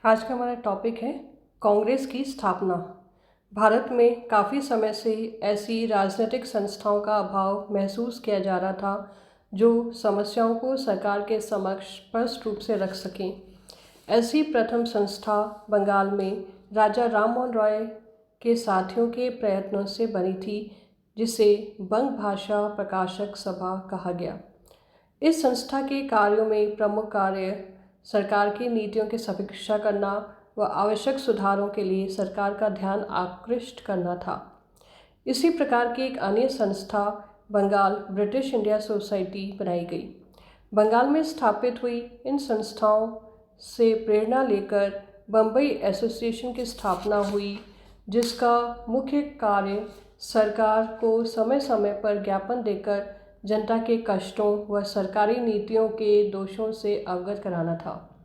आज का हमारा टॉपिक है कांग्रेस की स्थापना। भारत में काफ़ी समय से ऐसी राजनीतिक संस्थाओं का अभाव महसूस किया जा रहा था जो समस्याओं को सरकार के समक्ष स्पष्ट रूप से रख सकें। ऐसी प्रथम संस्था बंगाल में राजा राममोहन रॉय के साथियों के प्रयत्नों से बनी थी, जिसे बंग भाषा प्रकाशक सभा कहा गया। इस संस्था के कार्यों में प्रमुख कार्य सरकार की नीतियों की समीक्षा करना व आवश्यक सुधारों के लिए सरकार का ध्यान आकृष्ट करना था। इसी प्रकार की एक अन्य संस्था बंगाल ब्रिटिश इंडिया सोसाइटी बनाई गई। बंगाल में स्थापित हुई इन संस्थाओं से प्रेरणा लेकर बम्बई एसोसिएशन की स्थापना हुई, जिसका मुख्य कार्य सरकार को समय समय पर ज्ञापन देकर जनता के कष्टों व सरकारी नीतियों के दोषों से अवगत कराना था।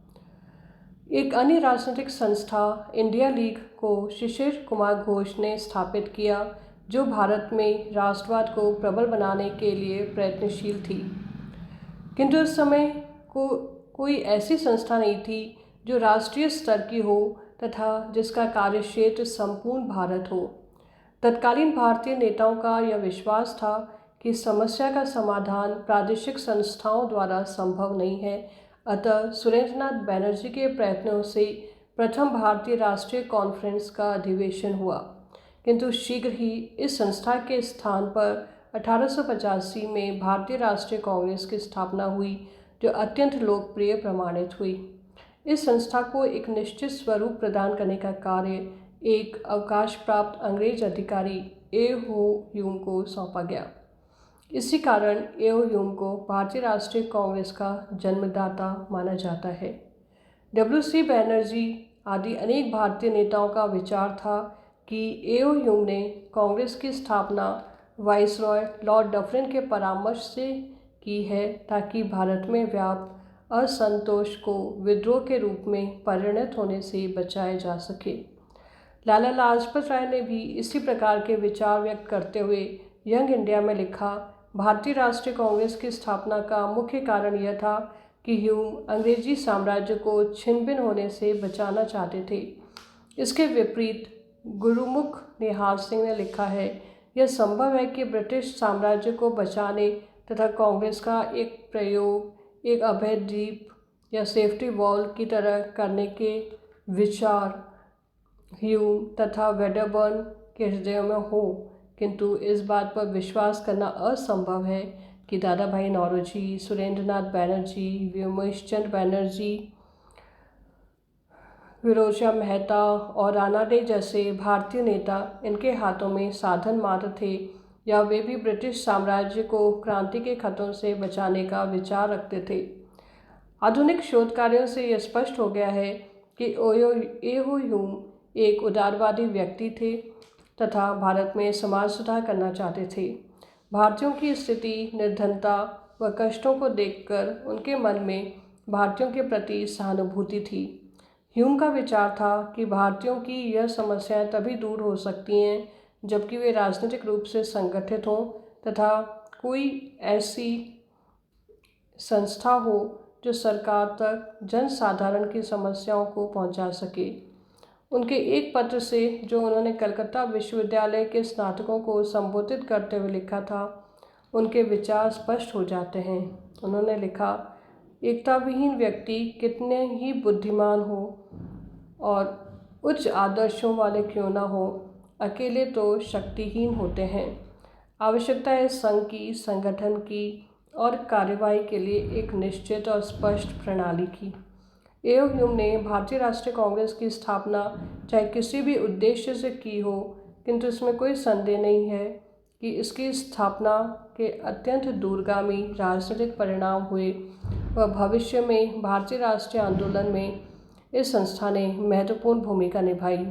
एक अन्य राजनीतिक संस्था इंडिया लीग को शिशिर कुमार घोष ने स्थापित किया, जो भारत में राष्ट्रवाद को प्रबल बनाने के लिए प्रयत्नशील थी। किंतु उस समय कोई ऐसी संस्था नहीं थी जो राष्ट्रीय स्तर की हो तथा जिसका कार्यक्षेत्र संपूर्ण भारत हो। तत्कालीन भारतीय नेताओं का यह विश्वास था कि समस्या का समाधान प्रादेशिक संस्थाओं द्वारा संभव नहीं है। अतः सुरेंद्रनाथ बैनर्जी के प्रयत्नों से प्रथम भारतीय राष्ट्रीय कॉन्फ्रेंस का अधिवेशन हुआ, किंतु शीघ्र ही इस संस्था के स्थान पर 1885 में भारतीय राष्ट्रीय कांग्रेस की स्थापना हुई, जो अत्यंत लोकप्रिय प्रमाणित हुई। इस संस्था को एक निश्चित स्वरूप प्रदान करने का कार्य एक अवकाश प्राप्त अंग्रेज अधिकारी ए.ओ. ह्यूम को सौंपा गया। इसी कारण ए.ओ. ह्यूम को भारतीय राष्ट्रीय कांग्रेस का जन्मदाता माना जाता है। डब्ल्यू.सी. बैनर्जी आदि अनेक भारतीय नेताओं का विचार था कि ए.ओ. ह्यूम ने कांग्रेस की स्थापना वाइसरॉय लॉर्ड डफरिन के परामर्श से की है, ताकि भारत में व्याप्त असंतोष को विद्रोह के रूप में परिणत होने से बचाया जा सके। लाला लाजपत राय ने भी इसी प्रकार के विचार व्यक्त करते हुए यंग इंडिया में लिखा, भारतीय राष्ट्रीय कांग्रेस की स्थापना का मुख्य कारण यह था कि ह्यूम अंग्रेजी साम्राज्य को छिन्न-भिन्न होने से बचाना चाहते थे। इसके विपरीत गुरुमुख निहाल सिंह ने लिखा है, यह संभव है कि ब्रिटिश साम्राज्य को बचाने तथा कांग्रेस का एक प्रयोग एक अभय द्वीप या सेफ्टी वॉल की तरह करने के विचार ह्यूम तथा वेडरबर्न के हृदयों में हो, किंतु इस बात पर विश्वास करना असंभव है कि दादा भाई नौरोजी, सुरेंद्रनाथ बैनर्जी, व्योमेश बैनर्जी, फिरोजशाह मेहता और राणा डे जैसे भारतीय नेता इनके हाथों में साधन मात्र थे, या वे भी ब्रिटिश साम्राज्य को क्रांति के खतरों से बचाने का विचार रखते थे। आधुनिक शोध कार्यों से यह स्पष्ट हो गया है कि ए.ओ. ह्यूम एक उदारवादी व्यक्ति थे तथा भारत में समाज सुधार करना चाहते थे। भारतीयों की स्थिति, निर्धनता व कष्टों को देखकर उनके मन में भारतीयों के प्रति सहानुभूति थी। ह्यूम का विचार था कि भारतीयों की यह समस्याएं तभी दूर हो सकती हैं जबकि वे राजनीतिक रूप से संगठित हों तथा कोई ऐसी संस्था हो जो सरकार तक जनसाधारण की समस्याओं को पहुंचा सके। उनके एक पत्र से, जो उन्होंने कलकत्ता विश्वविद्यालय के स्नातकों को संबोधित करते हुए लिखा था, उनके विचार स्पष्ट हो जाते हैं। उन्होंने लिखा, एकताविहीन व्यक्ति कितने ही बुद्धिमान हो और उच्च आदर्शों वाले क्यों न हो, अकेले तो शक्तिहीन होते हैं। आवश्यकता है संघ की, संगठन की और कार्यवाही के लिए एक निश्चित और स्पष्ट प्रणाली की। ए.ओ. ह्यूम ने भारतीय राष्ट्रीय कांग्रेस की स्थापना चाहे किसी भी उद्देश्य से की हो, किंतु इसमें कोई संदेह नहीं है कि इसकी स्थापना के अत्यंत दूरगामी राजनीतिक परिणाम हुए व भविष्य में भारतीय राष्ट्रीय आंदोलन में इस संस्था ने महत्वपूर्ण भूमिका निभाई।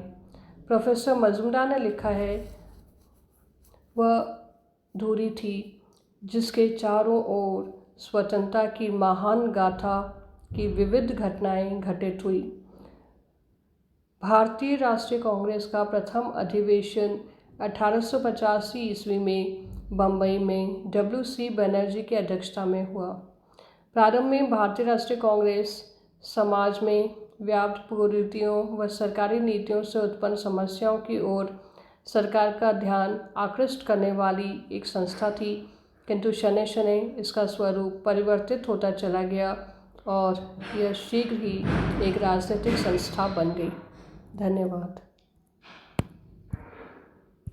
प्रोफेसर मजूमदार ने लिखा है, वह धुरी थी जिसके चारों ओर स्वतंत्रता की महान गाथा की विविध घटनाएं घटित हुई। भारतीय राष्ट्रीय कांग्रेस का प्रथम अधिवेशन 1885 ईस्वी में बम्बई में डब्ल्यू.सी. बैनर्जी की अध्यक्षता में हुआ। प्रारंभ में भारतीय राष्ट्रीय कांग्रेस समाज में व्याप्त कुरीतियों व सरकारी नीतियों से उत्पन्न समस्याओं की ओर सरकार का ध्यान आकृष्ट करने वाली एक संस्था थी, किंतु शनै शनै इसका स्वरूप परिवर्तित होता चला गया और यह शीघ्र ही एक राजनीतिक संस्था बन गई। धन्यवाद।